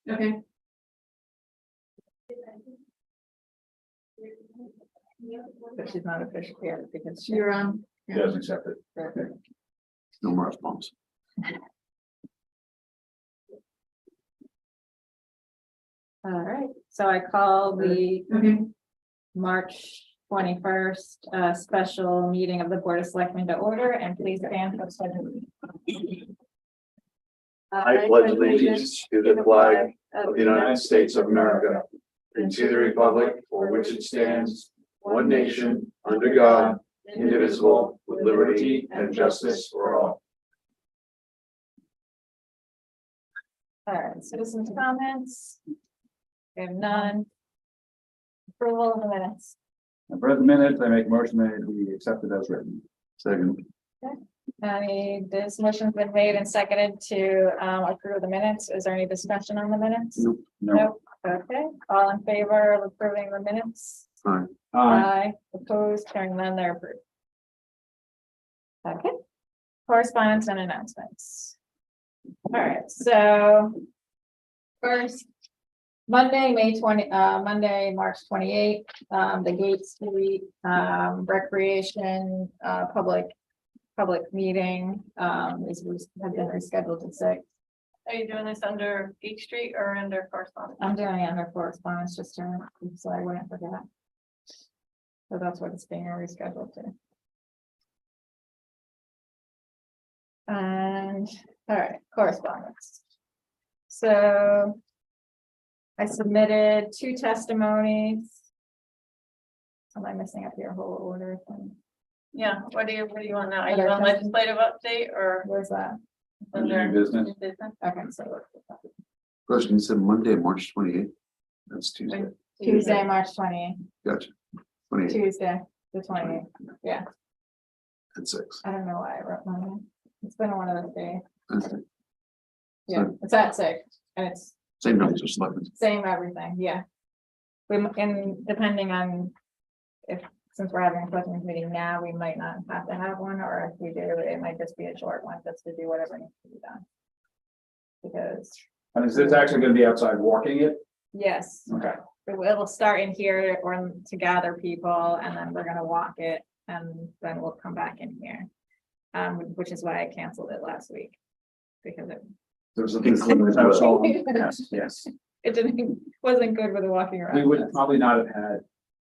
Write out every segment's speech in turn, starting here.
Okay. But she's not official yet because she. You're on. He doesn't accept it. No more response. All right, so I call the Okay. March 21st, special meeting of the Board of Selectmen to order, and please stand for the pledge of allegiance. I pledge allegiance to the flag of the United States of America and to the republic for which it stands, one nation, under God, indivisible, with liberty and justice for all. All right, citizens' comments. We have none. Approval of the minutes. And for the minutes, I make a motion that we accept it as written. Second. This motion's been made and seconded to approve the minutes. Is there any discussion on the minutes? Nope. No. Nope. Okay, all in favor of approving the minutes? Fine. Aye. Opposed, hearing none, they're approved. Okay. Correspondence and announcements. All right, so first, Monday, Monday, March 28th, the Gate Street recreation public meeting has been rescheduled to 6. Are you doing this under Each Street or under correspondence? I'm doing it under correspondence just to, so I wouldn't forget. So that's what it's being rescheduled to. And, all right, correspondence. So I submitted 2 testimonies. Am I messing up your whole order thing? Yeah, what do you want now? Are you on legislative update or? Where's that? Under new business. New business? Okay, so Question said Monday, March 28th. That's Tuesday. Tuesday, March 20th, Gotcha. 28th Tuesday, the 28th. Yeah, at 6. I don't know why I wrote Monday. It's been one of those days. Okay. Yeah, it's at 6 and it's Same numbers as selectmen. same everything, yeah. And depending on since we're having a questions meeting now, we might not have to have one, or if we do, it might just be a short one, just to do whatever needs to be done. Because, And is this actually gonna be outside walking it? yes, Okay. it'll start in here or to gather people, and then we're gonna walk it, and then we'll come back in here. Which is why I canceled it last week, because There's a yes. it wasn't good with the walking around. We would probably not have had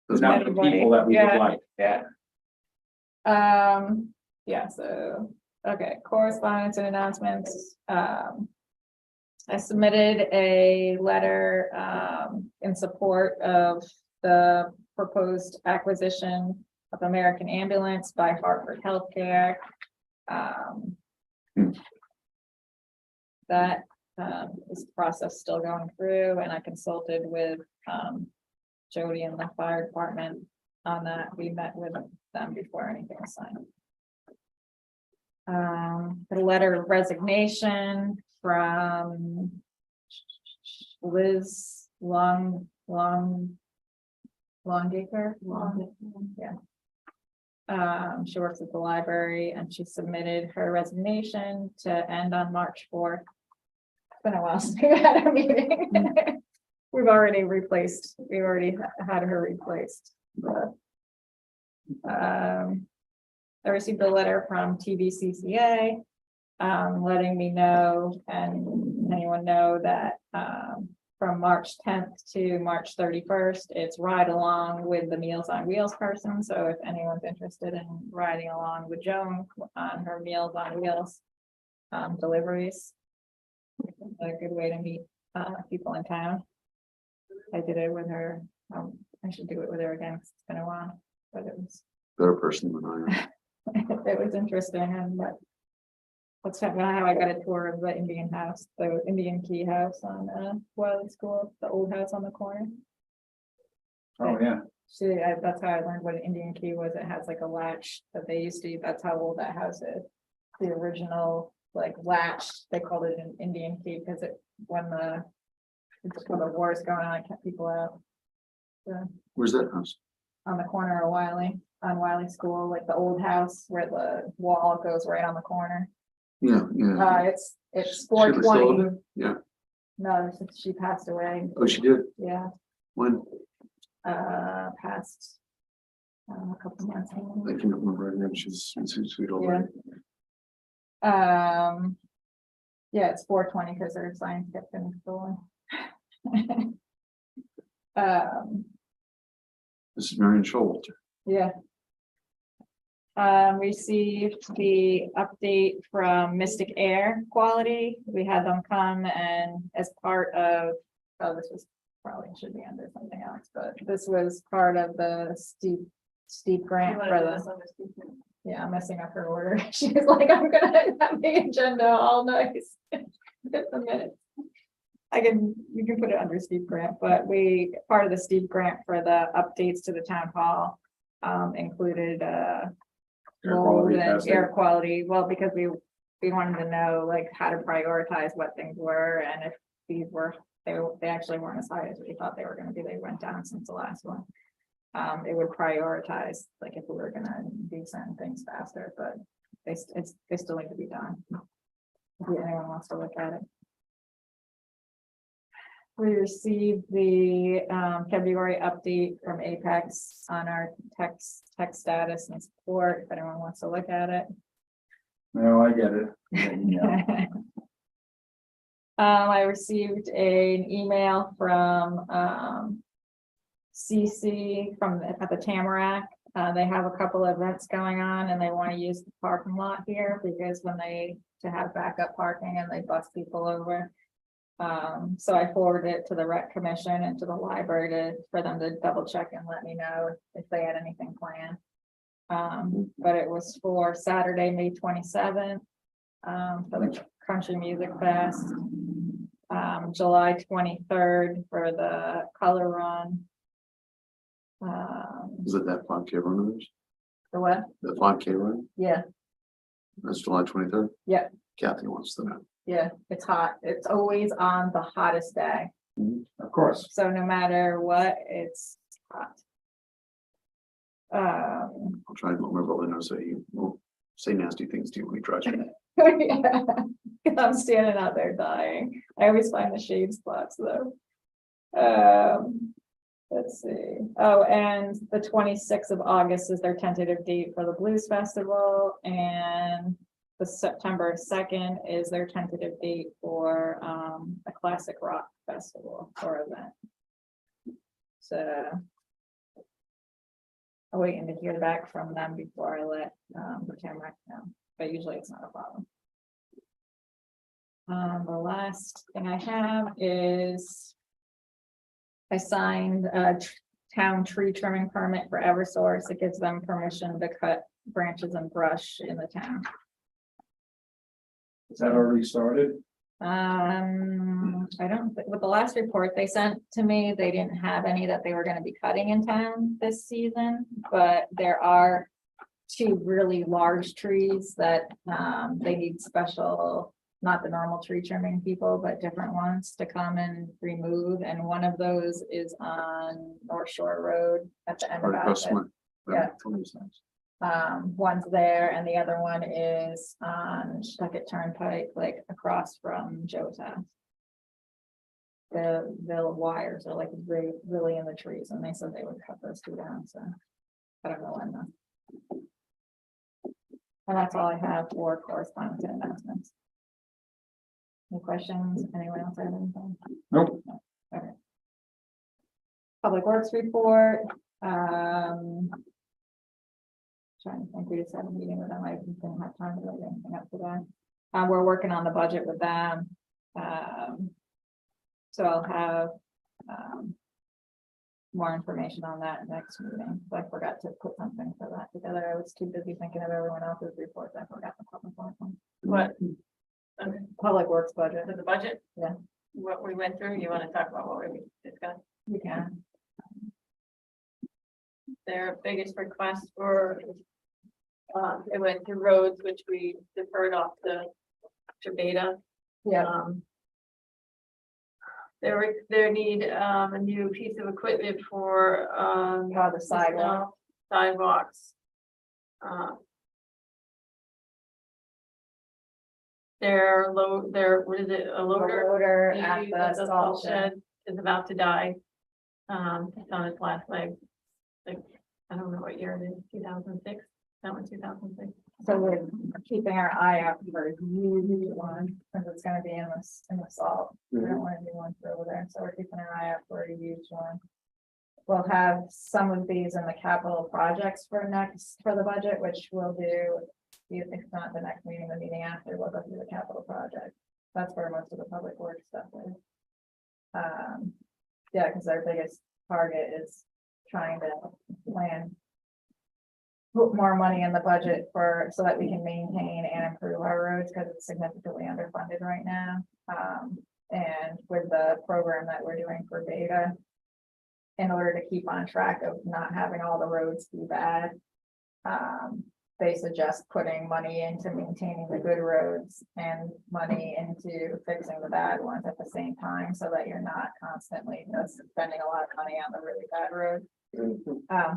the Doesn't number of people that we would like. Yeah. Yeah, so, okay, correspondence and announcements. I submitted a letter in support of the proposed acquisition of American Ambulance by Hartford Healthcare. That is the process still going through, and I consulted with Jody and the fire department on that. We met with them before anything was signed. The letter of resignation from Liz Longacre. Yeah. She works at the library and she submitted her resignation to end on March 4th. It's been a while since we had a meeting. We've already had her replaced. But, I received a letter from TVCCA letting me know and anyone know that from March 10th to March 31st, it's ride along with the Meals on Wheels person. So if anyone's interested in riding along with Joan on her Meals on Wheels deliveries, a good way to meet people in town. I did it with her. I should do it with her again. 'Cause it's been a while, but it was Better person than I am. it was interesting. And that's how I got a tour of the Indian house, the Indian Key house on Wiley School, the old house on the corner. Oh, yeah. That's how I learned what an Indian Key was. It has like a latch that they used to. That's how old that house is. The original like latch. They called it an Indian Key because when the war is going on, it kept people out. So, Where's that house? on the corner of Wiley, on Wiley School, like the old house where the wall goes right on the corner. Yeah, yeah. It's Shivers 420. Sullivan? Yeah. No, she passed away, Oh, she did, yeah, when, passed. A couple months. I can't remember her name, she's sweet old lady. Yeah, it's 4:20 because her signs kept getting stolen. This is Marion Showalter. Yeah. Received the update from Mystic Air Quality. We had them come and as part of, oh, this was probably should be under something else, but this was part of the steep grant for the, yeah, I'm messing up her order. She was like, I'm gonna have the agenda all nice. Get the minutes. You can put it under steep grant, but part of the steep grant for the updates to the town hall included Air quality mold and testing. air quality, well, because we wanted to know like how to prioritize what things were and if these were, they actually weren't as high as we thought they were gonna be, they went down since the last one. It would prioritize, like if we were gonna do certain things faster, but they still need to be done. If anyone wants to look at it. We received the February update from Apex on our tech status and support, if anyone wants to look at it. No, I get it. Yeah. I received an email from CC at the Tamarack. They have a couple of events going on and they want to use the parking lot here because to have backup parking and they bus people over. So I forwarded it to the rec commission and to the library for them to double check and let me know if they had anything planned. But it was for Saturday, May 27th, for the Country Music Fest. July 23rd for the color run. Is it that 5K run of theirs? The what? The 5K run? Yeah, That's July 23rd? Yeah. Kathy wants to know. yeah, it's hot. It's always on the hottest day. Of course. So no matter what, it's hot. I'll try and let my brother know so he won't say nasty things to you when he tries. Yeah, I'm standing out there dying. I always find the shade spots though. Let's see. Oh, and the 26th of August is their tentative date for the Blues Festival, and the September 2nd is their tentative date for a classic rock festival or event. So I'm waiting to hear back from them before I let the Tamarack know, but usually it's not a problem. The last thing I have is I signed a town tree trimming permit for Eversource. It gives them permission to cut branches and brush in the town. Is that already started? I don't, with the last report they sent to me, they didn't have any that they were gonna be cutting in town this season, but there are two really large trees that they need special, not the normal tree trimming people, but different ones to come and remove, and one of those is on North Shore Road at the end of Bassett. Yeah. One's there and the other one is on Stuckett Turnpike, like across from Joe's house. The wires are like really in the trees and they said they would cut those two down, so I don't know when though. And that's all I have for correspondence and announcements. Any questions? Anyone else have anything? Nope. Okay. Public Works report. Trying to think, we just had a meeting with them. I didn't have time to write anything up for that. We're working on the budget with them. So I'll have more information on that next meeting. I forgot to put something for that together. I was too busy thinking of everyone else's reports. I forgot the public works one. What? Okay, Public works budget. for the budget? Yeah. What we went through, you want to talk about what we discussed? You can. Their biggest request for it went to roads, which we deferred off to beta. Yeah. They need a new piece of equipment for The sidewalk. sidewalks. what is it, a loader? Loader at maybe the at salt shed. is about to die. It's on its last leg. Like, I don't know what year it is, 2006, that was 2006. So we're keeping our eye out for a huge one, because it's gonna be in the salt. We don't want to do one for over there, so we're keeping our eye out for a huge one. We'll have some of these in the capital projects for the budget, which we'll do. If not the next meeting, the meeting after, we'll go through the capital project. That's where most of the public works stuff is. Yeah, because our biggest target is trying to plan. Put more money in the budget so that we can maintain and improve our roads, because it's significantly underfunded right now. And with the program that we're doing for Beta, in order to keep on track of not having all the roads be bad, they suggest putting money into maintaining the good roads and money into fixing the bad ones at the same time, so that you're not constantly just spending a lot of money on the really bad roads.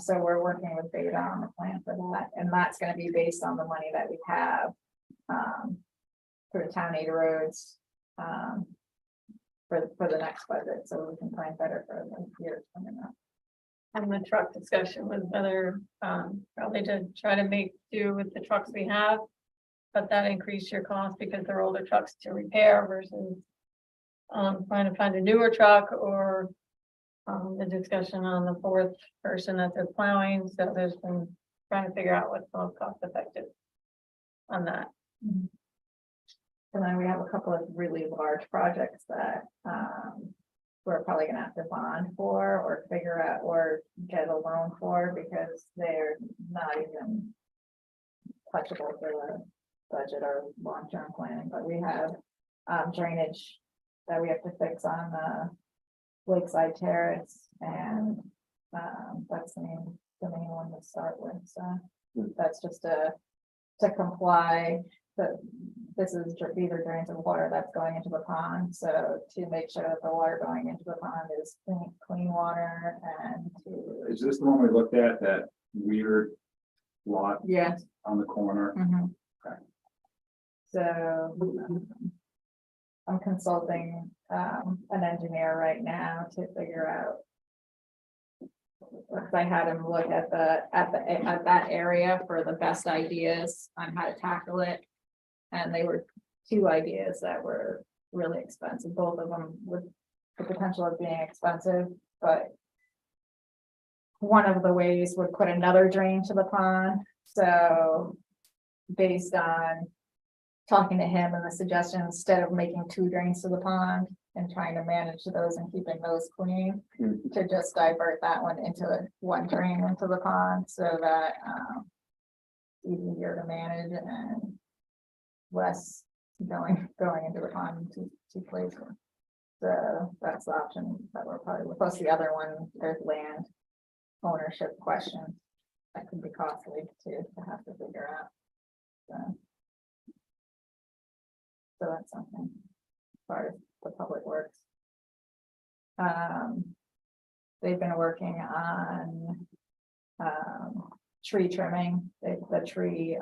So we're working with Beta on the plan for that, and that's gonna be based on the money that we have for the town aid roads for the next budget, so we can plan better for the years coming up. And the truck discussion was whether, probably to try to make do with the trucks we have. But that increased your cost because they're older trucks to repair versus trying to find a newer truck, or the discussion on the fourth person that they're plowing. So there's been trying to figure out what's most cost effective on that. And then we have a couple of really large projects that we're probably gonna have to bond for, or figure out, or get a loan for, because they're not even touchable for the budget or long-term planning. But we have drainage that we have to fix on Lakeside Terrace, and that's the main one to start with. So that's just to comply. These are drains of water that's going into the pond, so to make sure that the water going into the pond is clean water, and to. Is this the one we looked at, that weird lot Yes. on the corner? Okay. So I'm consulting an engineer right now to figure out. Because I had him look at that area for the best ideas on how to tackle it. And they were two ideas that were really expensive, both of them with the potential of being expensive, but one of the ways would put another drain to the pond. So based on talking to him and the suggestion, instead of making two drains to the pond and trying to manage those and keeping those clean, to just divert that one into one drain into the pond, so that it's easier to manage and less going into the pond to places. So that's the option that we're probably with. Plus the other one, there's land ownership questions that could be costly to have to figure out. So that's something as far as the public works. They've been working on tree trimming. The tree,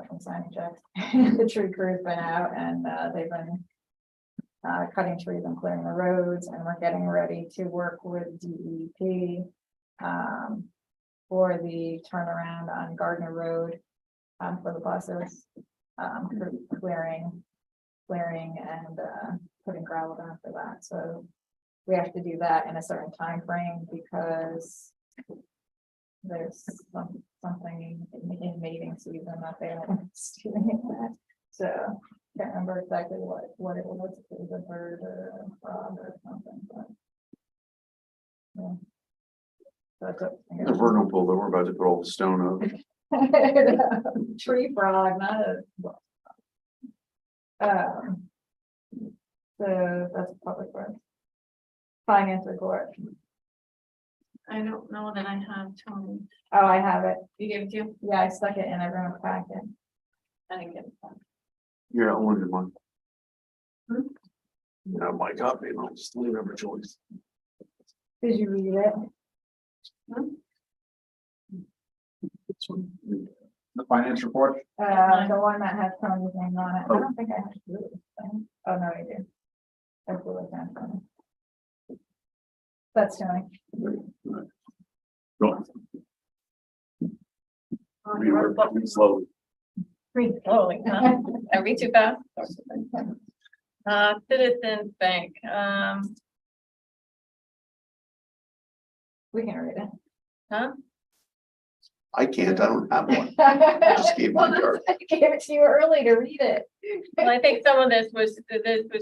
from signing checks, the tree crew's been out, and they've been cutting trees and clearing the roads, and we're getting ready to work with DEP for the turnaround on Gardner Road for the buses, for clearing and putting gravel down for that. So we have to do that in a certain time frame, because there's something in mating season that they want us doing that. So can't remember exactly what it was. If it was a bird or a frog or something, but yeah. That's it. The vernal pool that we're about to put all the stone up. Tree frog, not a. So that's public works. Finance report. I don't know that I have Tony. Oh, I have it. You gave it to you? Yeah, I stuck it in everyone's packet. I didn't get it. Yeah, I wanted one. Yeah, my copy, and I'll just leave every choice. Did you read it? This one. The finance report, The one that has Tony's name on it. I don't think I have to do this thing. Oh, no, I do. That's what it's on. That's Tony. go on. We were Slowly. Pretty slowly, huh? Are we too fast? Citizens Bank, We can read it. huh? I can't, I don't have one. Just gave my card. I gave it to you early to read it. Well, I think some of this was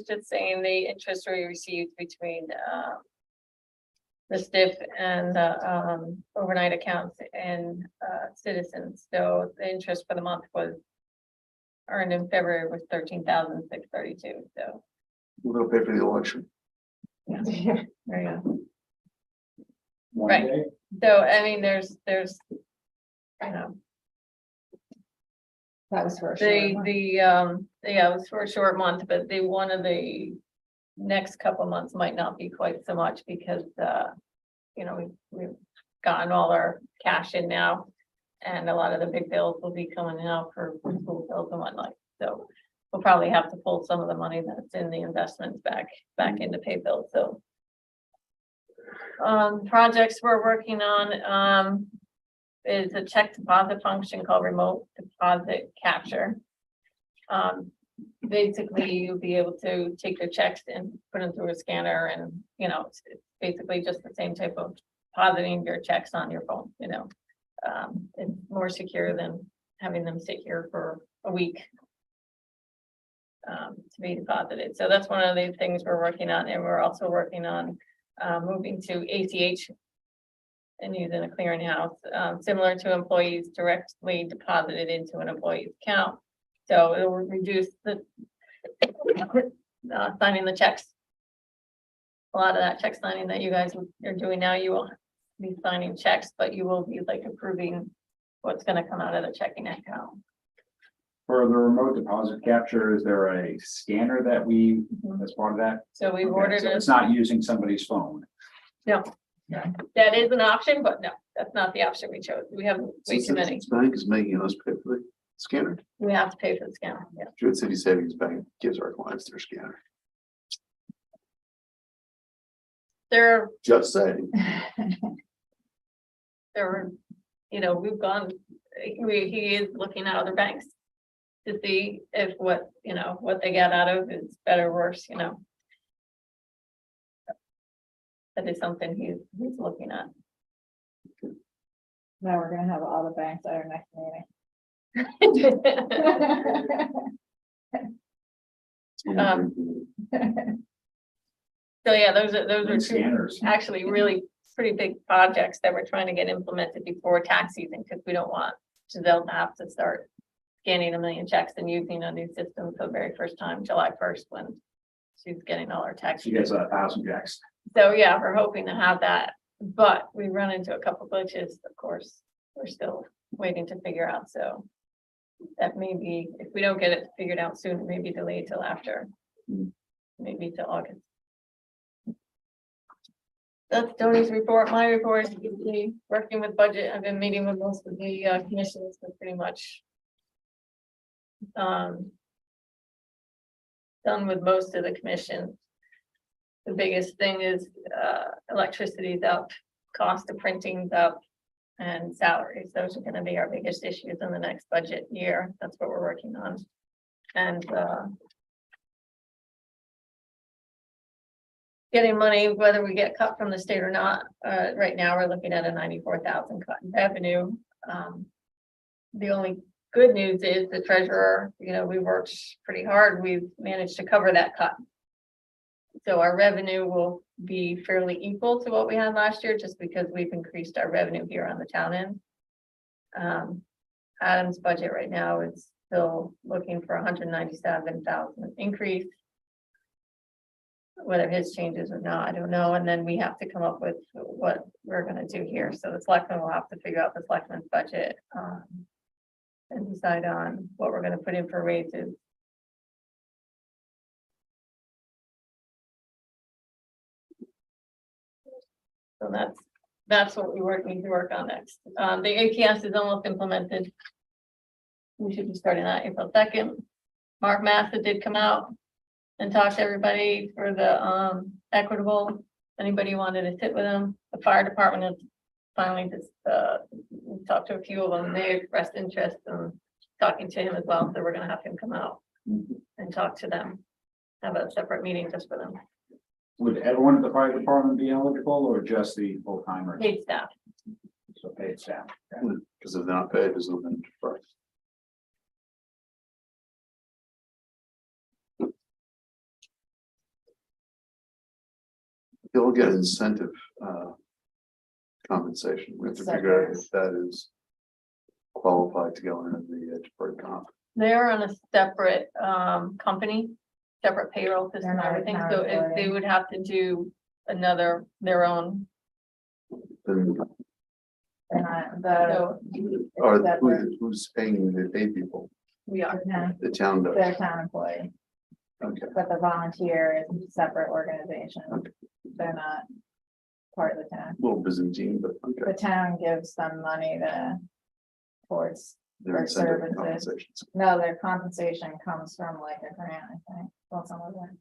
just saying the interest we received between, the stiff and the, overnight accounts and, Citizens. So the interest for the month was earned in February was 13,632. So A little bit for the election. there you go. One Right. day. So, I mean, there's, you know, That was for a short the, one. yeah, it was for a short month, but one of the next couple months might not be quite so much because, you know, we've gotten all our cash in now. And a lot of the big bills will be coming out for school bills and whatnot. So we'll probably have to pull some of the money that's in the investments back into pay bills, so. Projects we're working on, is a check deposit function called remote deposit capture. Basically, you'll be able to take your checks and put them through a scanner and, you know, it's basically just the same type of depositing your checks on your phone, you know. It's more secure than having them sit here for a week. To be deposited. So that's one of the things we're working on, and we're also working on moving to ACH and using a clearinghouse, similar to employees directly deposited into an employee's account. So it will reduce the signing the checks. A lot of that check signing that you guys are doing now, you will be signing checks, but you will be like approving what's going to come out of the checking account. For the remote deposit capture, is there a scanner that we, as part of that? So we've Okay, ordered so it. it's not using somebody's phone. No, that is an option, but no, that's not the option we chose. We have way too many. Bank is making us pay for the scanner. We have to pay for the scanner. Yeah. Druid City Savings Bank gives our clients their scanner. There, Just saying. you know, we've gone, he is looking at other banks to see if what, you know, what they get out of is better or worse, you know. That is something he's looking at. Now we're gonna have all the banks at our next meeting. So yeah, those are And two scanners. actually really pretty big projects that we're trying to get implemented before tax season, because we don't want Giselle to have to start scanning 1 million checks and using a new system for the very first time, July 1st, when she's getting all our tax. She gets 1,000 checks. So yeah, we're hoping to have that, but we run into a couple glitches, of course, we're still waiting to figure out, so. That may be, if we don't get it figured out soon, it may be delayed till after, maybe till August. That's Tony's report. My report is usually working with budget. I've been meeting with most of the commissions, but pretty much done with most of the commission. The biggest thing is electricity is up, cost of printing is up, and salaries. Those are going to be our biggest issues in the next budget year. That's what we're working on. And getting money, whether we get cut from the state or not. Right now, we're looking at a 94,000 cut in revenue. The only good news is the treasurer, you know, we worked pretty hard. We've managed to cover that cut. So our revenue will be fairly equal to what we had last year, just because we've increased our revenue here on the town end. Adam's budget right now is still looking for 197,000 increase. Whether his changes or not, I don't know. And then we have to come up with what we're gonna do here. So the selectmen will have to figure out the selectmen's budget and decide on what we're gonna put in for raises. So that's what we need to work on next. The APS is almost implemented. we should be starting that April 2nd. Mark Massa did come out and talk to everybody for the equitable. Anybody wanted to sit with him, the fire department has finally just talked to a few of them, they expressed interest in talking to him as well, so we're gonna have him come out and talk to them. Have a separate meeting just for them, Would everyone at the fire department be eligible or just the full timers? paid staff. So paid staff. Because if they're not paid, there's no benefit for us. You'll get incentive compensation. We have to figure out if that is qualified to go into the deferred comp. They're on a separate company, separate payroll system, and They're not everything, so if they employed. would have to do their own, Then, They're not, the, so or separate. who's paying the paid people? we are. The town does. they're town employee, Okay. but the volunteer is a separate organization. Okay. They're not part of the town. Little Byzantine, but The okay. town gives them money towards, Their for incentive services. compensations. no, their compensation comes from like a grant, I think. Well, some of it,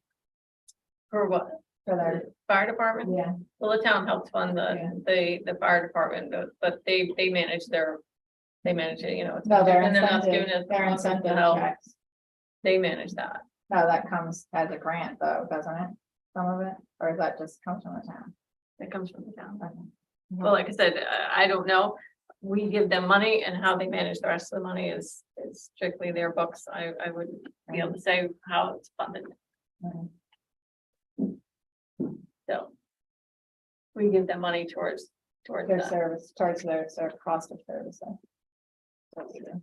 For what? for their, The fire department? yeah, Well, the town helps fund the fire department, but they manage they manage it, you know. it's no, their different than us doing incentive, it, their office incentive help. checks. They manage that. No, that comes as a grant though, doesn't it? Some of it, or is that just comes from the town? It comes from the town. Okay. Well, like I said, I don't know. We give them money and how they manage the rest of the money is strictly their books. I wouldn't be able to say how it's funded, Mhm. so. We give them money towards Their that. service, towards their cost of service. So. That's good.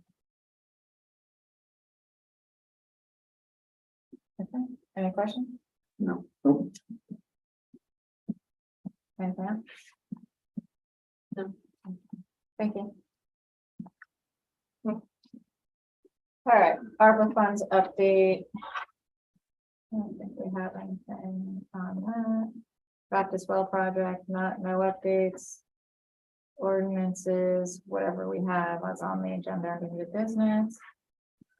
Okay, any questions? No. Anything else? No. Thank you. All right, ARPA funds update. I don't think we have anything on that. Baptist Well project, no updates. Ordinances, whatever we have was on the agenda under new business.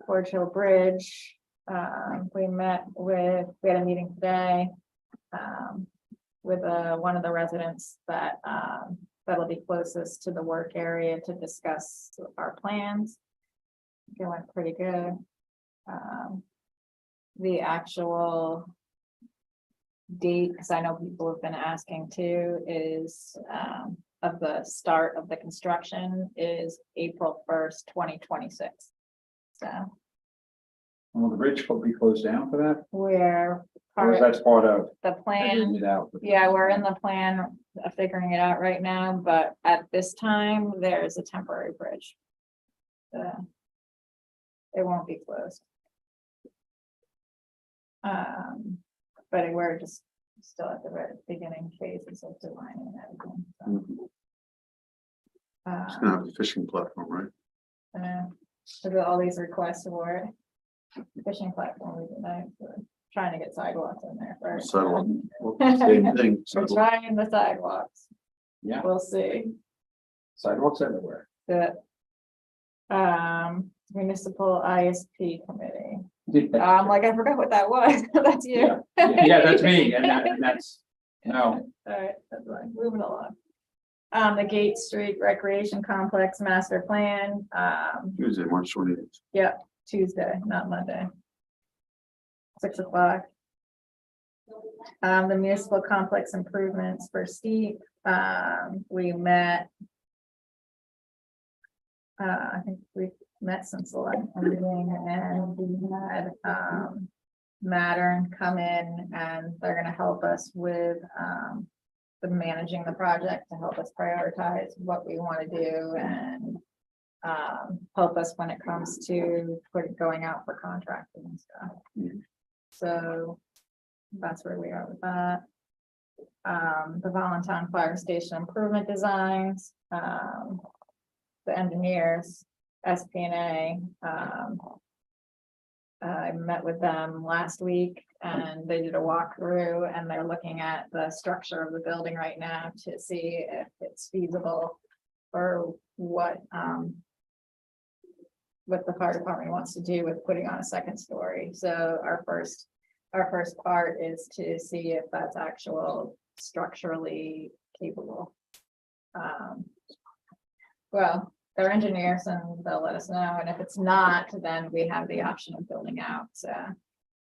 Forge Hill Bridge, we had a meeting today. With one of the residents that'll be closest to the work area to discuss our plans. It went pretty good. The actual date, because I know people have been asking too, is of the start of the construction is April 1st, 2026. So Will the bridge will be closed down for that? we're Or is part that part of? the plan. It out? Yeah, we're in the plan of figuring it out right now, but at this time, there's a temporary bridge. It won't be closed. But we're just still at the very beginning phases of designing and everything. So, It's gonna have a fishing platform, right? look at all these requests for it. Fishing platform, we denied, we're trying to get sidewalks in there first. Sidewalk. Well, same thing. We're Sidewalk. trying the sidewalks. Yeah, We'll see. sidewalks everywhere. The municipal ISP committee. Like, I forgot what that was. That's you. Yeah, that's me, and that's, no, All right, that's fine, moving along. The Gate Street Recreation Complex Master Plan, Tuesday, March 28th. yeah, Tuesday, not Monday. 6 o'clock. The municipal complex improvements for Steve, we met. I think we met since the last meeting, and we had, Mattern come in, and they're gonna help us with, the managing the project to help us prioritize what we want to do and help us when it comes to going out for contracting and stuff. So that's where we are with that. The Valentine Fire Station improvement designs, the engineers, SPNA, I met with them last week and they did a walkthrough and they're looking at the structure of the building right now to see if it's feasible or what, what the fire department wants to do with putting on a second story. So our first part is to see if that's actual structurally capable. Well, they're engineers and they'll let us know, and if it's not, then we have the option of building out, so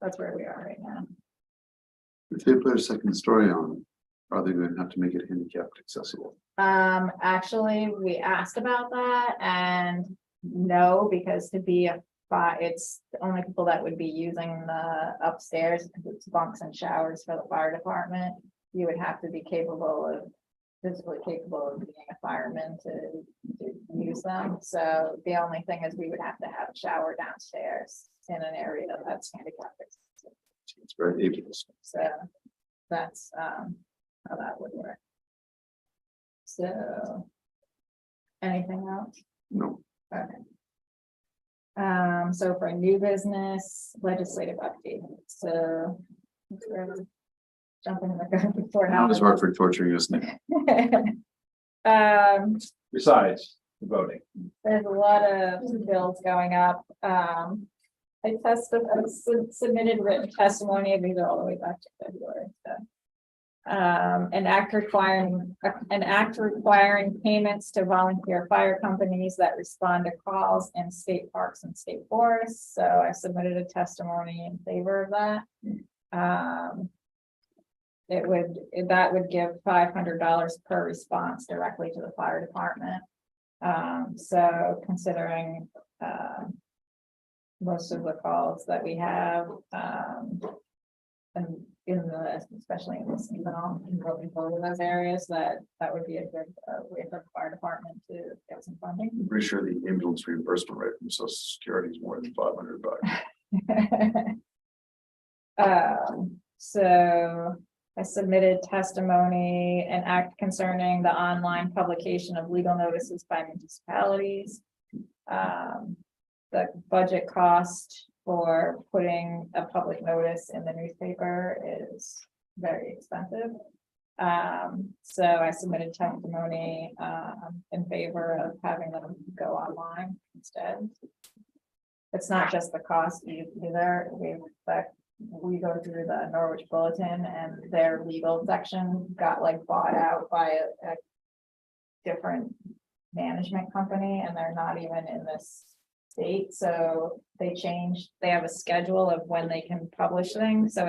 that's where we are right now. If they put a second story on, are they going to have to make it handicapped accessible? Actually, we asked about that, and no, because to be it's the only people that would be using the upstairs, because it's bunks and showers for the fire department. You would have to be physically capable of being a fireman to use them. So the only thing is we would have to have a shower downstairs in an area that's handicapped. It's very ableist. So that's how that would work. So anything else? No, Okay. So for new business legislative update, so jumping in the gun before now now. it's Hartford torturing us now. Besides the voting. There's a lot of bills going up. I submitted written testimony, and these are all the way back to February. So. An act requiring payments to volunteer fire companies that respond to calls in state parks and state forests. So I submitted a testimony in favor of that. That would give $500 per response directly to the fire department. So considering most of the calls that we have, and especially in the seasonal and rolling forward those areas, that would be a good way for the fire department to get some funding. I'm pretty sure the ambulance reimbursement rate from Social Security is more than $500. So I submitted testimony and act concerning the online publication of legal notices by municipalities. The budget cost for putting a public notice in the newspaper is very expensive. So I submitted testimony in favor of having them go online instead. It's not just the cost either. We go through the Norwich Bulletin, and their legal section got like bought out by a different management company, and they're not even in this state. So they have a schedule of when they can publish things. So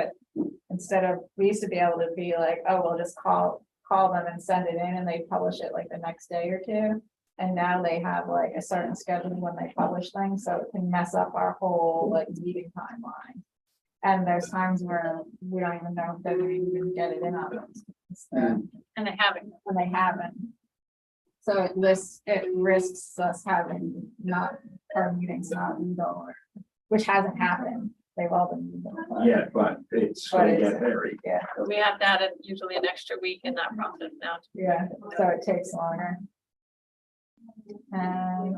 instead of, we used to be able to be like, oh, we'll just call them and send it in, and they publish it like the next day or two. And now they have like a certain schedule when they publish things, so it can mess up our whole like meeting timeline. And there's times where we don't even know if they're gonna even get it in on those. So, And they haven't. and they haven't. So it risks us having our meetings not legal, which hasn't happened. They've all been legal. Yeah, but it's gonna get very. Yeah, But we have to add usually an extra week in that process now. yeah, so it takes longer. And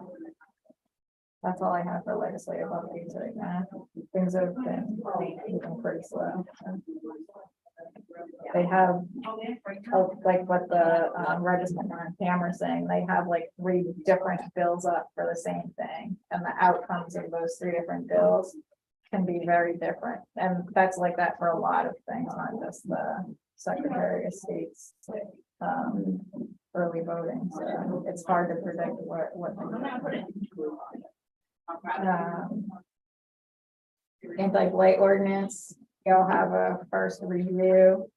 that's all I have for legislative updates right now. Things have been moving pretty slow. They have, like what the register on camera saying, they have like 3 different bills up for the same thing. And the outcomes of those 3 different bills can be very different. And that's like that for a lot of things, not just the Secretary of State's early voting. So it's hard to predict what anti-blight ordinance, you'll have a first review.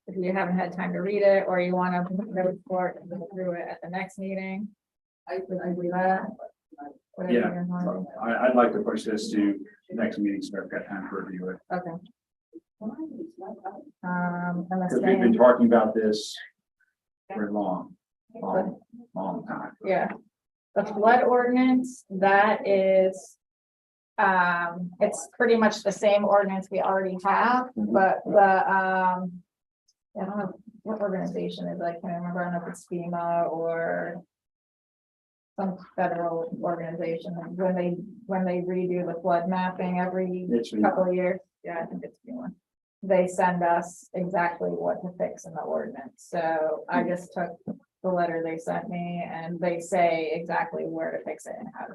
If you haven't had time to read it, or you want to go through it at the next meeting, I could do that. Whatever Yeah. you're wanting. I'd like to push this to next meeting, so I've got time to review it. Okay. And the Because we've been same, talking about this for a long time. yeah. The flood ordinance, that is, it's pretty much the same ordinance we already have, but the, I don't know what organization is, I can't remember, I don't know if it's FEMA or some federal organization, when they redo the flood mapping every It's FEMA. couple of years, yeah, I think it's FEMA. They send us exactly what to fix in the ordinance, so I just took the letter they sent me, and they say exactly where to fix it and how to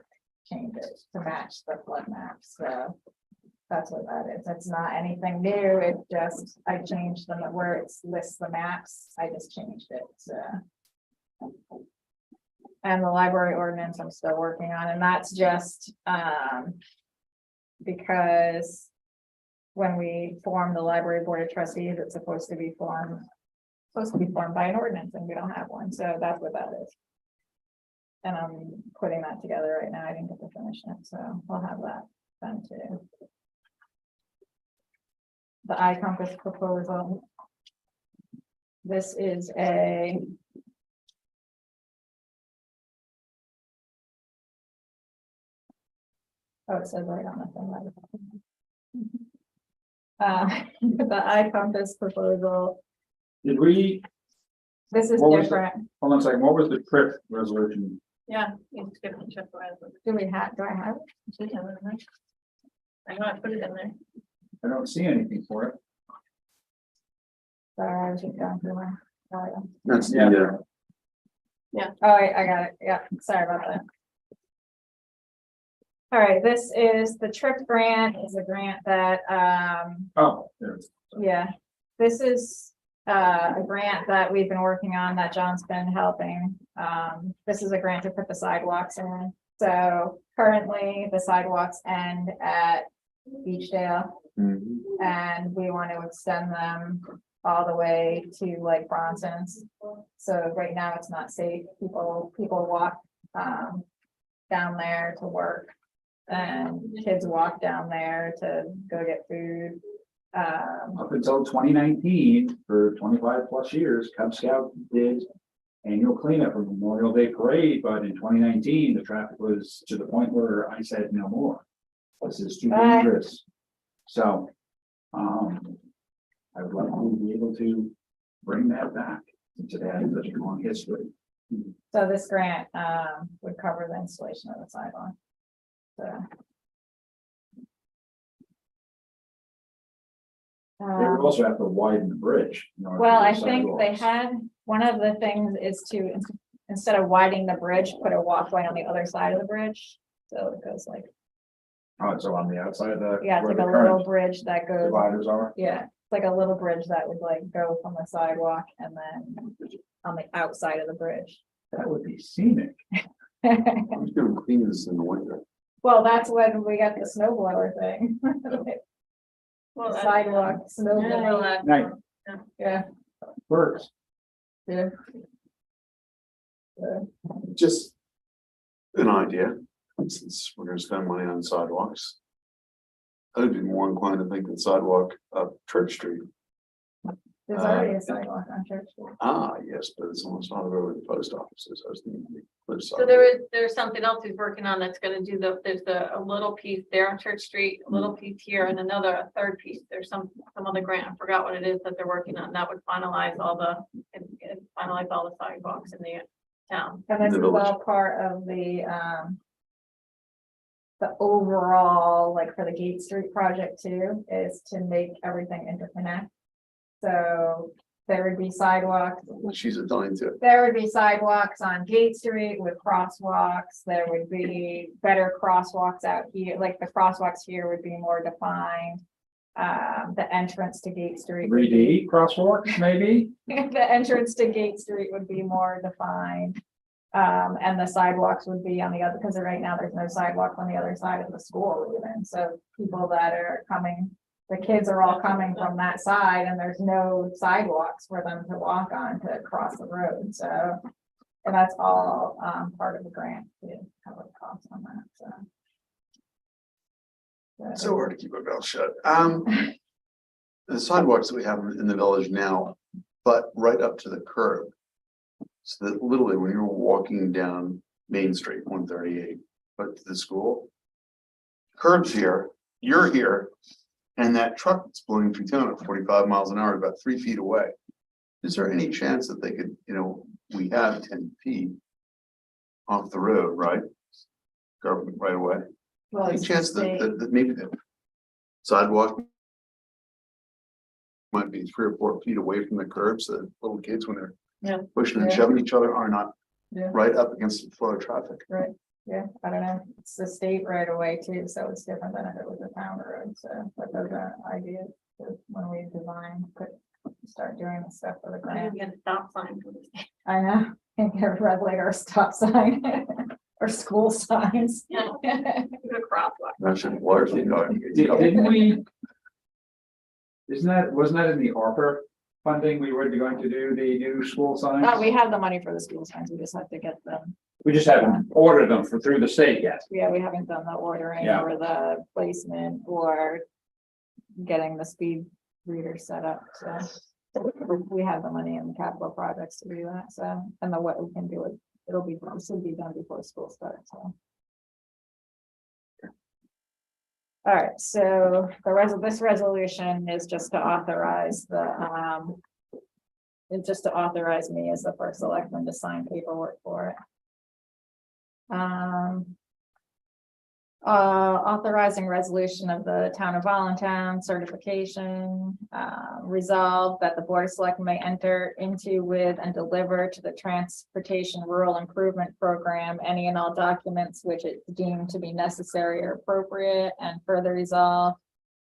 change it to match the flood map, so. That's what that is. It's not anything new. It just, I changed them where it lists the maps. I just changed it, so. And the library ordinance I'm still working on, and that's just, because when we form the library board of trustees, it's supposed to be formed by an ordinance, and we don't have one, so that's what that is. And I'm putting that together right now. I didn't get to finish it, so I'll have that done too. The iCompass proposal. This is a. Oh, it says right on the thing. The iCompass proposal, Did we, this is What was different. hold on a second, what was the trip resolution? Yeah, you skip the check. Do I have it? I know, I put it in there. I don't see anything for it. Sorry, I was just going through my. That's Yeah. Oh, I got it. Yeah, sorry about that. All right, this is the TRIP grant, is a grant that, Oh, there it is. yeah, this is a grant that we've been working on that John's been helping. This is a grant to put the sidewalks in. So currently the sidewalks end at Beachdale, and we want to extend them all the way to like Bronson's. So right now it's not safe. People walk down there to work, and kids walk down there to go get food. Up until 2019, for 25 plus years, Cub Scout did annual cleanup for Memorial Day parade, but in 2019, the traffic was to the point where I said no more. This is too Bye. dangerous. So, I would like to be able to bring that back since it has such a long history. So this grant would cover the installation of the sidewalk. So. They would also have to widen the bridge. in order to Well, do I think they sidewalks. had, one of the things is to, instead of widening the bridge, put a walkway on the other side of the bridge. So it goes like, Oh, so on the outside of the. yeah, it's where like the a little current bridge that goes, dividers are. yeah, it's like a little bridge that would like go from the sidewalk and then on the outside of the bridge. That would be scenic. Who's gonna clean this in the winter? Well, that's when we got the snow blower thing. Well, that- Sidewalk, snow Yeah, well, blower, that- Night, yeah. works. Yeah. Just an idea, since we're gonna spend money on sidewalks. I'd be more inclined to think that sidewalk up Church Street. There's already a sidewalk on Church Street. Yes, but it's almost on the road with the post offices. I was thinking the cliff So side. there's something else he's working on that's gonna do there's a little piece there on Church Street, a little piece here, and a third piece. There's some other grant, I forgot what it is that they're working on, that would finalize all the sidewalks in the town. And this the is village. all part of the overall, like for the Gate Street project too, is to make everything interconnect. So there would be sidewalks, She's Italian too. there would be sidewalks on Gate Street with crosswalks. There would be better crosswalks out here, like the crosswalks here would be more defined. The entrance to Gate Street. would be- 3D crosswalks, maybe? The entrance to Gate Street would be more defined. And the sidewalks would be on the other, because right now there's no sidewalk on the other side of the school even, so people that are coming. The kids are all coming from that side and there's no sidewalks for them to walk on to cross the road, so. And that's all part of the grant to cover the costs on that, so. So hard to keep our mouth shut. The sidewalks that we have in the village now, but right up to the curb. So that literally when you're walking down Main Street, 138, but to the school. Curbs here, you're here, and that truck that's blowing through town at 45 miles an hour, about 3 feet away. Is there any chance that they could, we have 10 feet off the road, right? Government right away. Well, Any it's chance state- that maybe the sidewalk might be 3 or 4 feet away from the curb, so that little kids, when they're pushing and Yeah. shoving each other are not Yeah. right up against the flow of traffic. Right, yeah, I don't know, it's the state right away too, so it's different than if it was a town road, so, but those are ideas. When we design, start doing the stuff for the I didn't grant. get a stop sign for this. I know, and get a red light or a stop sign, or school signs. No. The crosswalk. That should largely go. Didn't we? Wasn't that in the ARPA funding? We were going to do the new school signs? No, we have the money for the school signs, we just have to get them, We just haven't ordered them through the state yet. yeah, we haven't done the ordering Yeah. or the placement or getting the speed reader set up, so. We have the money in the capital projects to do that, so, and the what we can do it, it should be done before school starts, so. All right, so this resolution is just to authorize it's just to authorize me as the first selectman to sign paperwork for it. Authorizing resolution of the town of Allentown certification, resolved that the board of selectmen may enter into with and deliver to the Transportation Rural Improvement Program any and all documents which it deemed to be necessary or appropriate, and further resolved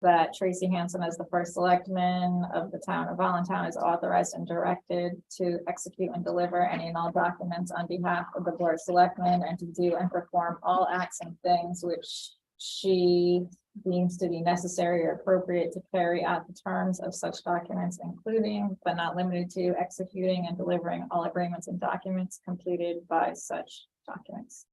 that Tracy Hansen, as the first selectman of the town of Allentown, is authorized and directed to execute and deliver any and all documents on behalf of the board of selectmen, and to do and perform all acts and things which she deems to be necessary or appropriate to carry out the terms of such documents, including but not limited to executing and delivering all agreements and documents completed by such documents.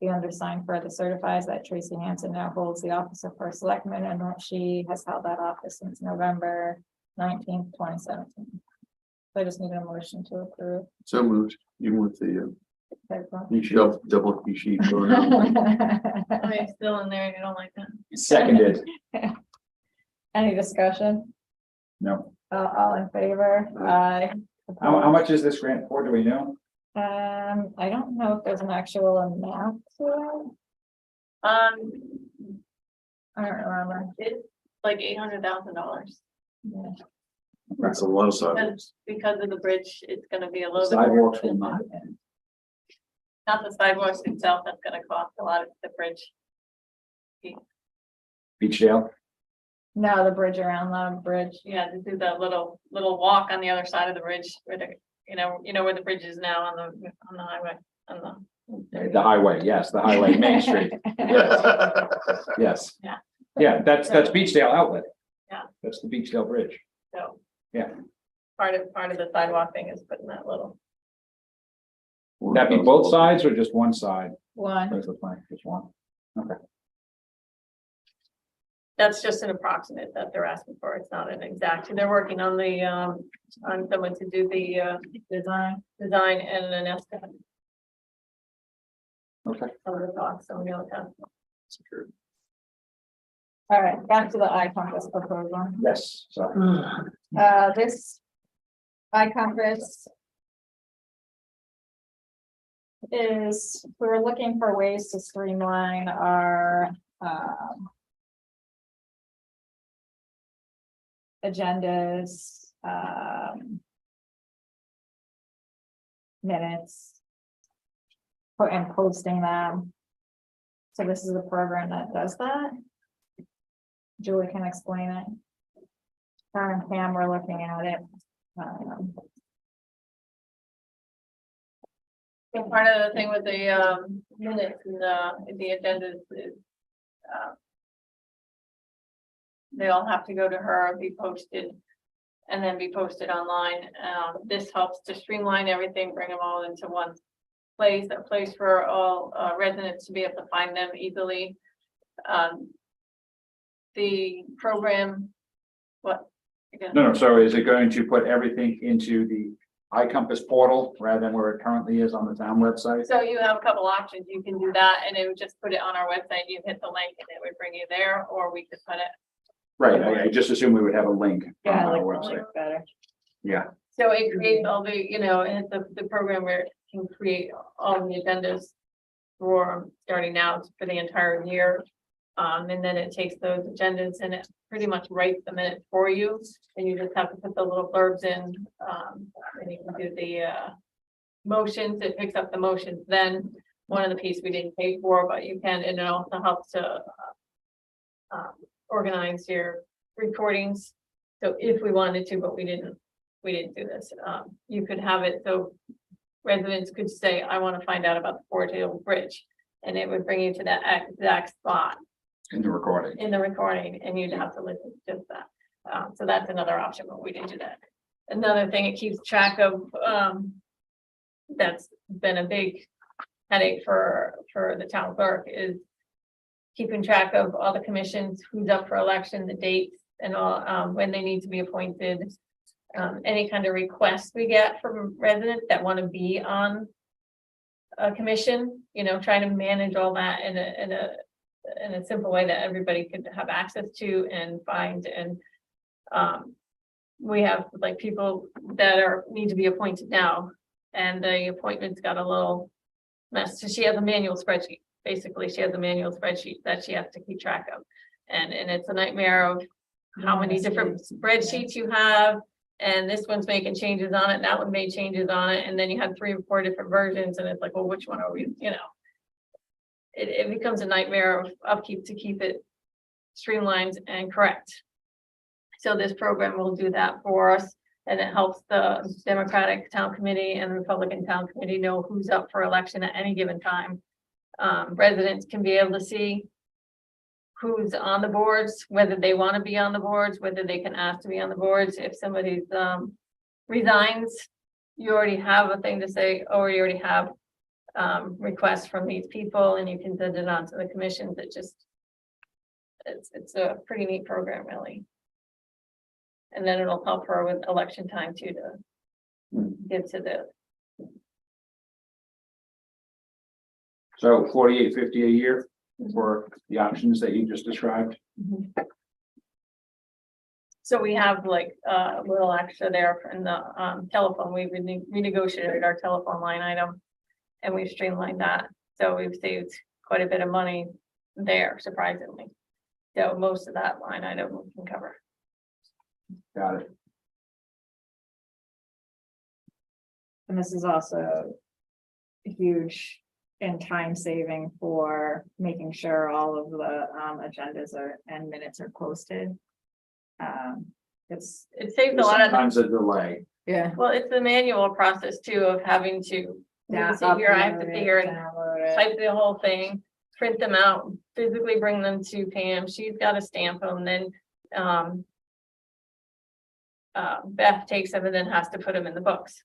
The undersigned further certifies that Tracy Hansen now holds the office of first selectman, and that she has held that office since November 19th, 2017. So I just need a motion to approve. So moved, even with the You should. double key sheet. going on. Oh, you're still in there and you don't like that. Seconded. Any discussion? No. All in favor? Aye. How much is this grant for? Do we know? I don't know if there's an actual amount to it. I don't remember. It's like $800,000. Yeah. That's a lot of sidewalks. Because of the bridge, it's gonna be a little bit. more Sidewalks will expensive. not. Not the sidewalks itself, that's gonna cost a lot of the bridge. Beachdale. No, the bridge around the bridge. Yeah, to do that little walk on the other side of the bridge where the, you know where the bridge is now on the highway, on The highway, yes, the highway, Main Street, yes. Yeah. Yeah, that's Beachdale outlet. Yeah. That's the Beachdale Bridge. so. Yeah. Part of the sidewalk thing is putting that little, Would that be both sides or just one side? One. There's the plan, just one. that's just an approximate that they're asking for, it's not an exact, they're working on the, on someone to do the, design and an estimate. Okay. Of the cost, so we know that. All right, back to the iCompass proposal. Yes, so. This iCompass is, we're looking for ways to streamline our agendas, minutes, and posting them. So this is a program that does that. Julie can explain it. Karen and Pam were looking at it. So part of the thing with the minutes and the agendas is they all have to go to her, be posted, and then be posted online. This helps to streamline everything, bring them all into one place, a place for all residents to be able to find them easily. The program, what? Again? No, so is it going to put everything into the iCompass portal rather than where it currently is on the town website? So you have a couple options. You can do that and it would just put it on our website. You hit the link and it would bring you there, or we could put it. Right, I just assumed we would have a link on Yeah, I our like the website. link better. Yeah, So it creates all the, and it's the program where it can create all the agendas for starting now for the entire year. And then it takes those agendas and it pretty much writes the minute for you, and you just have to put the little blurbs in, and you can do the, motions, it picks up the motions, then one of the pieces we didn't pay for, but you can, and it also helps to organize your recordings. So if we wanted to, but we didn't do this, you could have it, so residents could say, I want to find out about the Fort Hill Bridge, and it would bring you to that exact spot In the recording. in the recording, and you'd have to listen to just that. So that's another option, but we didn't do that. Another thing it keeps track of, that's been a big headache for the town clerk, is keeping track of all the commissions, who's up for election, the dates, and all, when they need to be appointed. Any kind of requests we get from residents that want to be on a commission, you know, trying to manage all that in a simple way that everybody could have access to and find. And we have like people that need to be appointed now, and the appointments got a little mess. So she has a manual spreadsheet. Basically, she has a manual spreadsheet that she has to keep track of. And it's a nightmare of how many different spreadsheets you have. And this one's making changes on it, that one made changes on it, and then you have 3 or 4 different versions, and it's like, well, which one are we, you know? It becomes a nightmare of upkeep to keep it streamlined and correct. So this program will do that for us, and it helps the Democratic Town Committee and Republican Town Committee know who's up for election at any given time. Residents can be able to see who's on the boards, whether they want to be on the boards, whether they can ask to be on the boards. If somebody's resigns, you already have a thing to say, or you already have requests from these people, and you can send it on to the commissions. It's a pretty neat program, really. And then it'll help her with election time too, to get to the. So $48.50 a year for the options that you just described. So we have like a little extra there in the telephone. We renegotiated our telephone line item, and we've streamlined that. So we've saved quite a bit of money there, surprisingly. So most of that line item we can cover. Got it. And this is also huge in time saving for making sure all of the agendas and minutes are posted. It saves a lot of, Sometimes a delay. Yeah. well, it's the manual process too of having to sit here, I have to sit here and type the whole thing, print them out, physically bring them to Pam. She's got to stamp them, then Beth takes them and then has to put them in the books.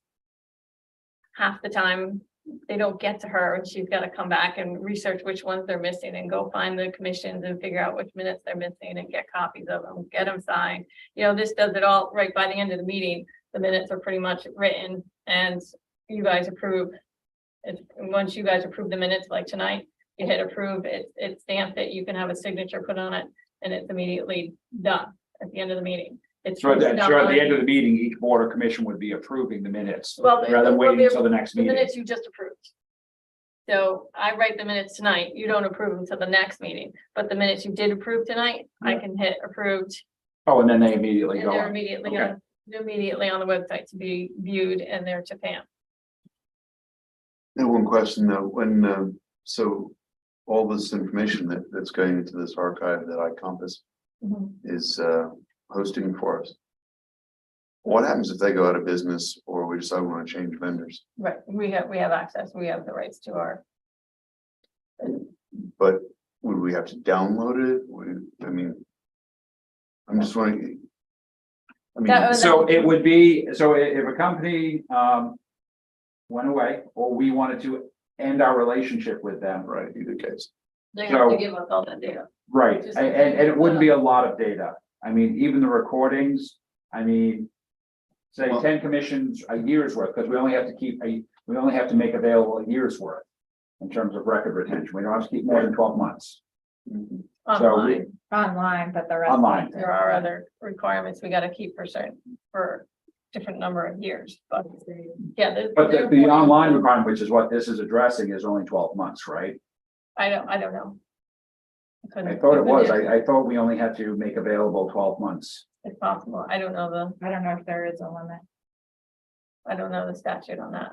Half the time they don't get to her, and she's got to come back and research which ones they're missing and go find the commissions and figure out which minutes they're missing and get copies of them, get them signed. You know, this does it all right by the end of the meeting. The minutes are pretty much written and you guys approve. Once you guys approve the minutes, like tonight, you hit approve, it's stamped, that you can have a signature put on it, and it's immediately done at the end of the meeting. It's So at the not- end of the meeting, each board or commission would be approving the minutes Well, rather than waiting until the next the meeting. minutes you just approved. So I write the minutes tonight, you don't approve until the next meeting, but the minutes you did approve tonight, I can hit approved. Oh, and then they immediately And go they're on. immediately, Okay. they're immediately on the website to be viewed, and they're to Pam. One question though, when, so all this information that's going into this archive that I Compass is hosting for us. What happens if they go out of business or we decide we want to change vendors? Right, we have access, we have the rights to our. But would we have to download it? I mean, I'm just wondering. I mean, So it would be, so if a company went away, or we wanted to end our relationship with them. right, either case. They have to So- give us all that data. Right, Just- and it wouldn't be a lot of data. I mean, even the recordings, I mean, say Well- 10 commissions a year's worth, because we only have to make available a year's worth in terms of record retention. We don't have to keep more than 12 months. Online, Online, but the rest. Online. there are other requirements we gotta keep for different number of years, but yeah. But the online requirement, which is what this is addressing, is only 12 months, right? I don't know. I thought it was, I thought we only had to make available 12 months. It's possible. I don't know I don't know if there is a limit. the statute on that.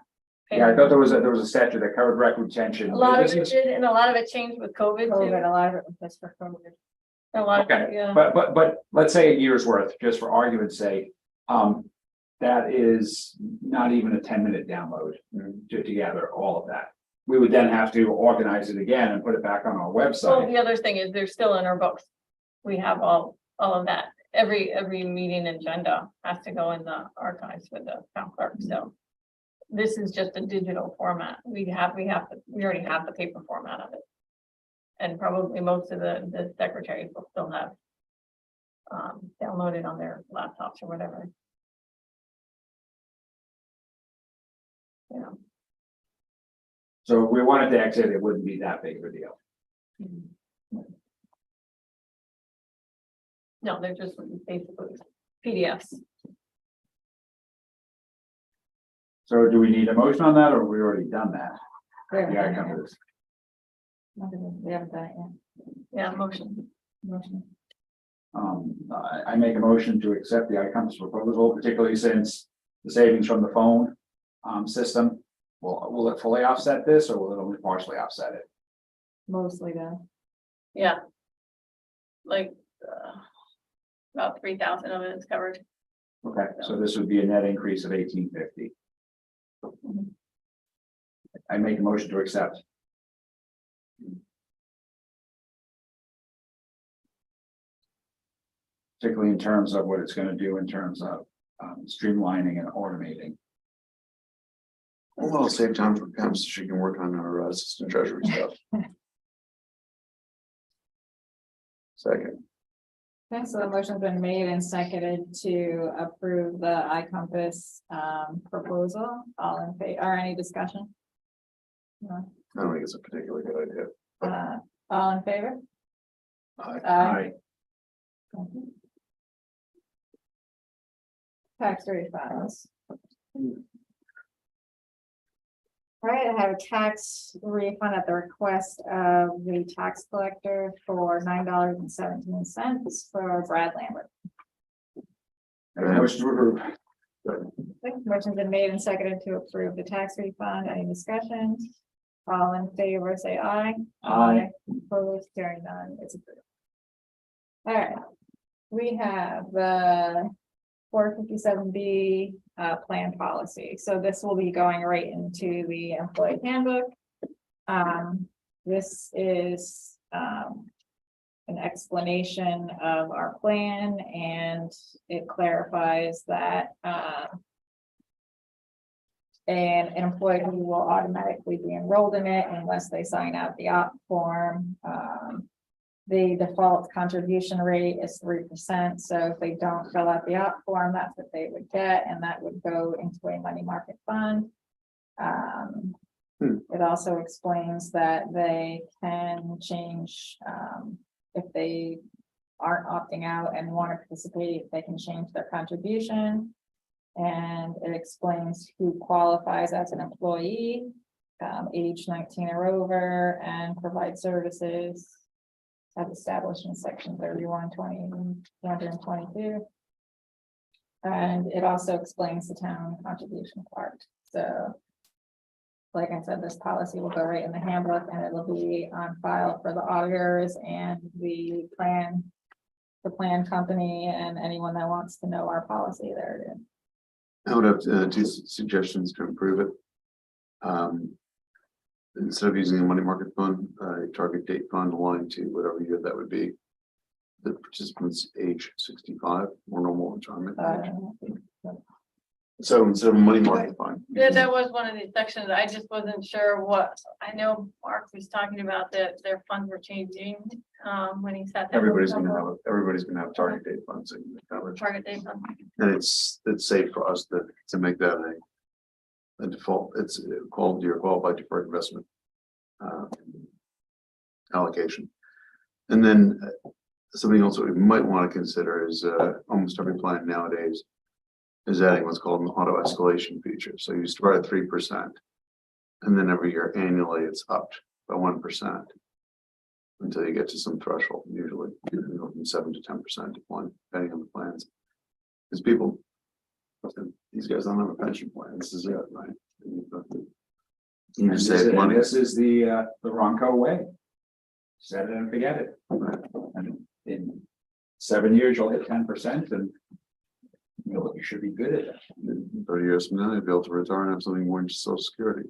Yeah, I thought there was a statute that covered rec retention. A lot of This it is- did, and a lot of it changed with COVID COVID, too. a lot of it was just for COVID. A lot of it, Okay, yeah. but let's say a year's worth, just for argument's sake. That is not even a 10-minute download to gather all of that. We would then have to organize it again and put it back on our Well, website. the other thing is they're still in our books. We have all of that. Every meeting agenda has to go in the archives with the town clerk, so. This is just a digital format. We already have the paper format of it. And probably most of the secretaries will still have. Downloaded on their laptops or whatever. Yeah. So if we wanted to exit, it wouldn't be that big of a deal. No, they're just basically PDFs. So do we need a motion on that, or have we already done that? We haven't Yeah, I done it come yet. to this. We haven't done it Yeah, motion. yet. Motion. I make a motion to accept the ICOM's proposal, particularly since the savings from the phone system. Will it fully offset this, or will it only partially offset it? Mostly done. Yeah. Like, about 3,000 of it is covered. Okay, so this would be a net increase of 1850. I make a motion to accept. Particularly in terms of what it's going to do in terms of streamlining and automating. Well, it'll save time for Pam so she can work on our assistant treasury stuff. Second, Okay, so the motion's been made and seconded to approve the iCompass proposal. All in favor, or any discussion? No. I don't think it's a particularly good idea. All in favor? Aye. Aye. Tax refunds. All right, I have a tax refund at the request of the tax collector for $9.17 for Brad Lambert. Motion to approve. Motion's been made and seconded to approve the tax refund. Any discussion? All in favor, say aye. Aye. Opposed, hearing none, it's approved. All right, we have the 457B plan policy. So this will be going right into the employee handbook. This is an explanation of our plan, and it clarifies that an employee will automatically be enrolled in it unless they sign out the opt form. The default contribution rate is 3%. So if they don't fill out the opt form, that's what they would get, and that would go into a money market fund. It also explains that they can change, if they aren't opting out and want to participate, they can change their contribution. And it explains who qualifies as an employee, age 19 or over, and provide services as established in section 3120-222. And it also explains the town contribution part. So, like I said, this policy will go right in the handbook, and it will be on file for the auditors and the plan company, and anyone that wants to know our policy. There it is. I would have two suggestions to improve it. Instead of using a money market fund, a target date fund aligned to whatever year that would be. The participants age 65 or normal retirement age. So instead of a money market fund. Yeah, that was one of the sections. I just wasn't sure what, I know Mark was talking about that their funds were changing, when he said. Everybody's gonna have target date funds in the coverage. Target date fund. And it's safe for us to make that a default. It's called your qualified deferred investment allocation. And then something else that we might want to consider is almost every plan nowadays is adding what's called an auto escalation feature. So you start at 3%, and then every year annually it's upped by 1%. until you get to some threshold, usually, you can go from 7 to 10% decline, depending on the plans. Because people, these guys don't have a pension plan, this is it, right? You just save money. This is the Ronco way. Set it and forget it. And in 7 years, you'll hit 10% and you should be good at it. In 30 years from now, you'll be able to retire and have something more than just Social Security.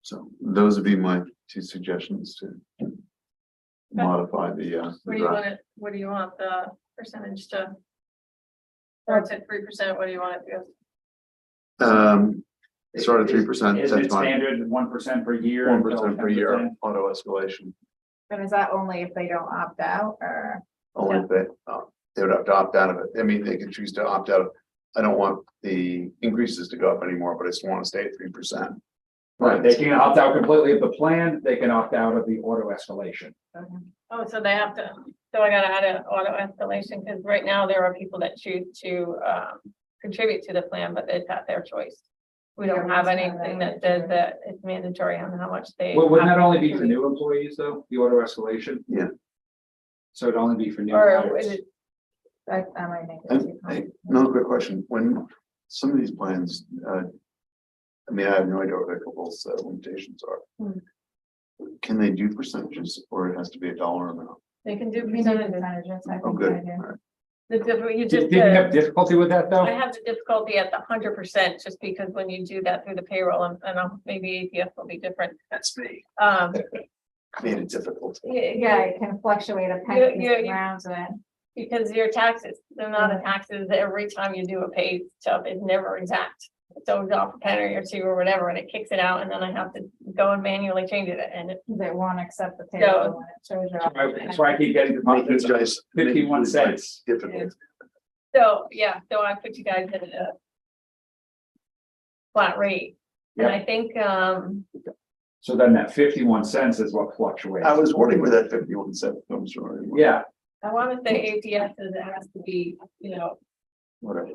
So those would be my 2 suggestions to modify the What do you want it, what do you want the percentage to? Starts at 3%, what do you want it to go? Start at 3%, Is it standard 1% per year? 1% per year, 10%? auto escalation. And is that only if they don't opt out or? Only if they would have to opt out of it. I mean, they can choose to opt out. I don't want the increases to go up anymore, but I just want to stay at 3%. Right, they can opt out completely of the plan, they can opt out of the auto escalation. Oh, so they have to, so I gotta add an auto escalation, because right now there are people that choose to contribute to the plan, but it's at their choice. We don't have anything that says that it's mandatory on how much they. Well, wouldn't have that to only be for contribute. new employees though, the auto escalation? Yeah. So it'd only be for new Or hires. is it, I might make it And, too hey, complicated. another quick question, when some of these plans, I mean, I have no idea what their couples limitations are. Can they do percentages or it has to be a dollar amount? they can do We need the percentages. percentages, I Oh, think good. I do. All right. You Did just you have did. difficulty with that though? I have the difficulty at the 100%, just because when you do that through the payroll, and maybe APF will be different. That's me. Made it difficult. Yeah, it can fluctuate a You- penny around it. Because your taxes, the amount of taxes, every time you do a pay stuff is never exact. So it's off a penny or 2 or whatever, and it kicks it out, and then I have to go and manually change it, and it. They won't accept the payroll when it shows you. That's why I keep getting Make the these guys 51 cents. difficult. So, yeah, so I put you guys at a flat rate, and I think, So then that 51 cents is what fluctuates. I was wondering where that 51 cent comes from. Yeah, I wanna say APS says it has to be, you know, Whatever.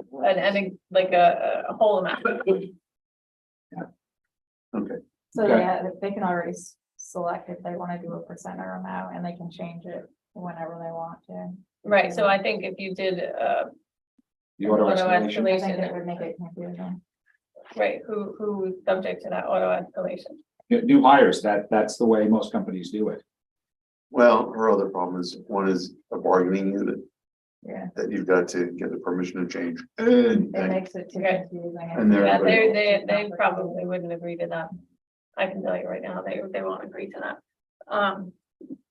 like a whole amount. Okay, So Okay. they can already select if they want to do a percent or amount, and they can change it whenever they want to. Right, so I think if you did, the auto Auto escalation. I think it would make it confusing. right, who is subject to that auto escalation? New hires, that's the way most companies do it. well, her other problem is, one is a bargaining unit Yeah, that you've got to get the permission to change. it makes it too Okay. confusing. And they're- Yeah, they probably wouldn't agree to that. I can tell you right now, they won't agree to that.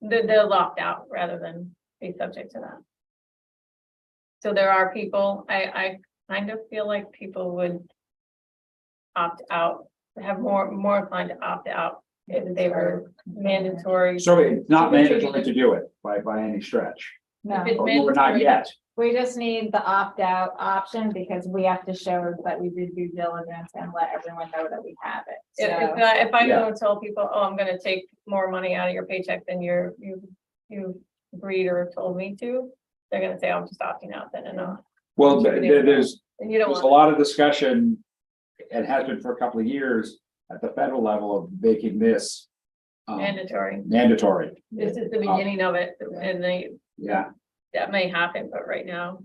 They're locked out rather than be subject to that. So there are people, I kind of feel like people would opt out, have more inclined to opt out if they were mandatory. So it's not mandatory to do it by any stretch. No, If it's We're not mandatory- yet. we just need the opt-out option because we have to show that we did due diligence and let everyone know that we have it. If I Yeah. go and tell people, oh, I'm gonna take more money out of your paycheck than you agreed or told me to, they're gonna say, I'm just opting out then, and Well, there's and you don't a want. lot of discussion, and has been for a couple of years at the federal level of making this Mandatory. mandatory. This is the beginning of it, and Yeah, that may happen, but right now.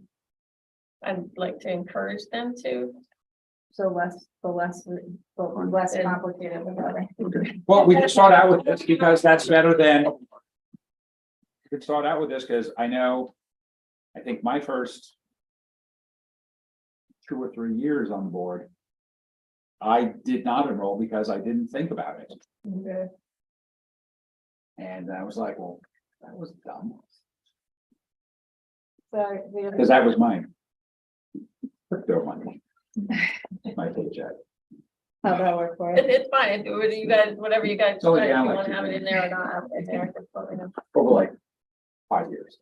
I'd like to encourage them to, So less And- complicated. the better. Okay, well, we can start out with this because that's better than. We can start out with this because I know, I think my first 2 or 3 years on board, I did not enroll because I didn't think about it. And I was like, well, that was dumb, So because that was mine. Crypto money. My paycheck. how that work for it? it's fine, you guys, whatever you guys, It's only decide, if down you like wanna have it in there or not have it in there. just let me know. Over like 5 years.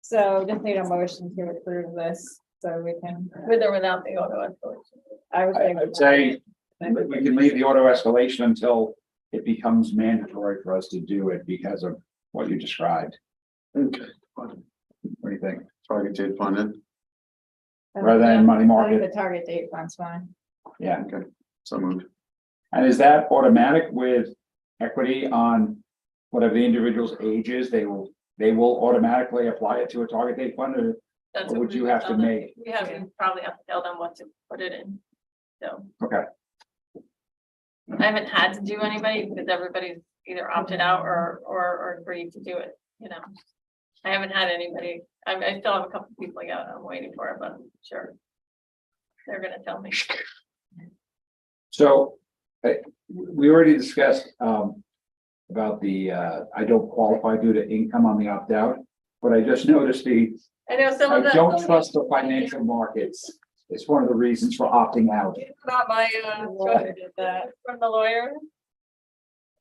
So just need a motion to approve this, so we can. With or without the auto escalation. I'd say we can leave the auto escalation until it becomes mandatory for us to do it because of what you described. okay. What do you think? Target date funded, Rather than money I think market? the target date fund's fine. Yeah. okay, so moved. And is that automatic with equity on whatever the individual's age is, they will automatically apply it to a target date fund, or That's Or what would we you would have to tell them. make- We have to probably have to tell them what to put it in. So okay, I haven't had to do anybody because everybody's either opted out or agreed to do it, you know. I haven't had anybody, I still have a couple people yet I'm waiting for, but I'm sure. They're gonna tell me. so we already discussed about the I don't qualify due to income on the opt-out, but I just noticed I know some I of the. don't trust the financial markets. It's one of the reasons for opting out. Not my, Lawyer did that. from the lawyer.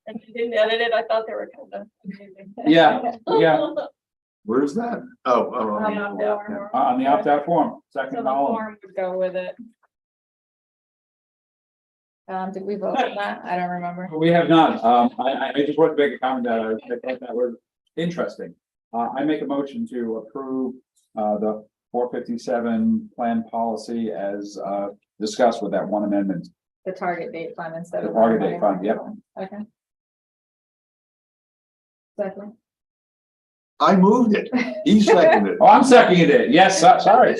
And she didn't edit it, I thought they were kind of. confusing. Yeah, yeah. Where's that? Yeah. On the opt-out form, So second the column. form would go with it. Did we vote on that? I don't remember. We have not. I just want to make a comment that I thought that was interesting. I make a motion to approve the 457 plan policy as discussed with that one amendment. The target date fund instead The of. target date fund, yep. Okay. Second. I moved it. He seconded it. Oh, I'm seconding it. Yes, sorry,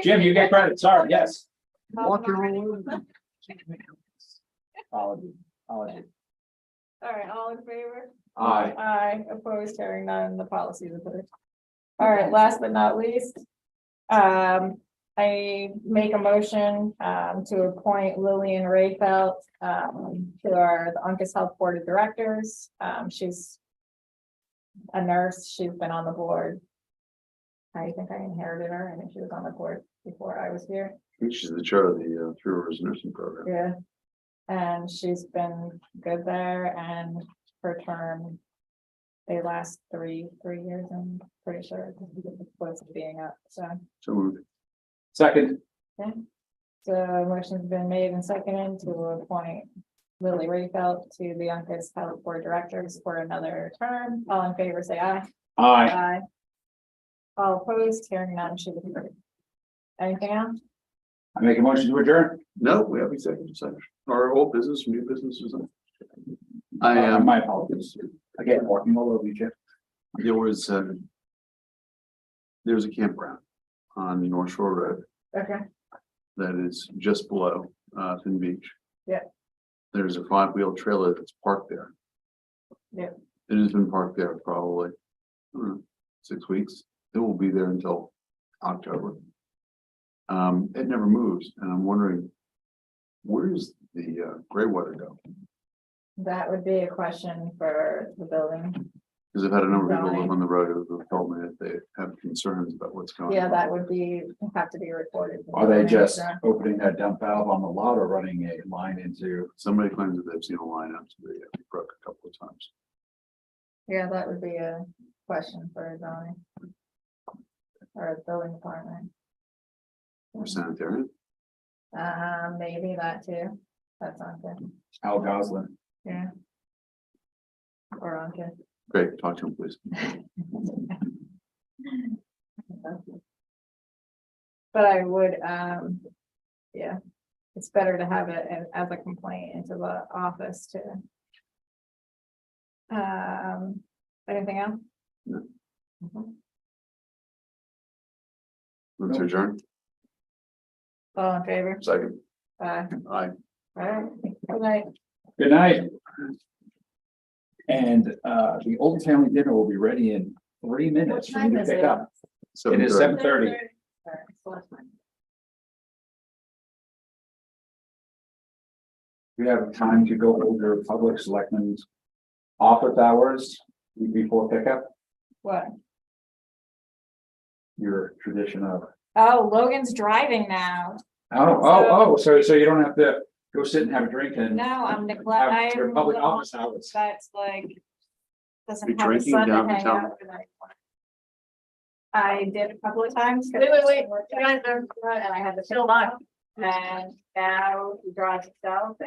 Jim, you get credit. Sorry, yes. Walk your own way. Apology. All right, all in favor? Aye. Aye, opposed, hearing none, the policy is approved. All right, last but not least. I make a motion, to appoint Lillian Rayfelt, to the Uncas Health Board of Directors. She's a nurse, she's been on the board. I think I inherited her, I think she was on the board before I was here. I think she's the chair of the Three Rivers Nursing Program. Yeah. And she's been good there, and her term, they last three years, I'm pretty sure, close to being up, so. So moved. Second. So motion's been made and seconded to appoint Lily Rayfelt to the Uncas Health Board of Directors for another term. All in favor, say aye. Aye. Aye. All opposed, hearing none, should be approved. Anything else? I make a motion to adjourn. No, we have executive session. Our old business, new business is on. I am, My apologies. Again, walking all over you, Jim. there's a campground on North Shore Road Okay, that is just below Finn Beach. Yeah. There's a 5-wheel trailer that's parked there. Yeah. It has been parked there probably, I don't know, 6 weeks. It will be there until October. It never moves, and I'm wondering, where does the gray water go? that would be a question for the building. Because I've had a number of people Zoning. live on the road who have told me that they have concerns about what's going on. Yeah, that would have to be recorded. Are they just opening that dump valve on the lot or running a line into? Somebody claims that they've seen a line up to the brook a couple of times. Yeah, that would be a question for zoning. Or a building department. Or sanitarian. Maybe that too. That's on good. Al Goslin. Yeah. Or on good. Great, talk to him, please. But I would, yeah, it's better to have it as a complaint into the office too. Anything else? No. Mhm. Let's adjourn. All in favor? Second. Aye. Aye. All right, good night. Good night. And the Old Family Dinner will be ready in 3 minutes for you to pick up. It is 7:30. We have time to go over public selectmen's office hours before pickup, What? your tradition of. Oh, Logan's driving now. So you don't have to go sit and have a drink and No, I'm neglecting. have your public office hours. That's like. Doesn't You're have a drinking son to down the hang town. out with anymore. I did a couple of times. Wait, you guys And I had to chill on. And now he drives himself and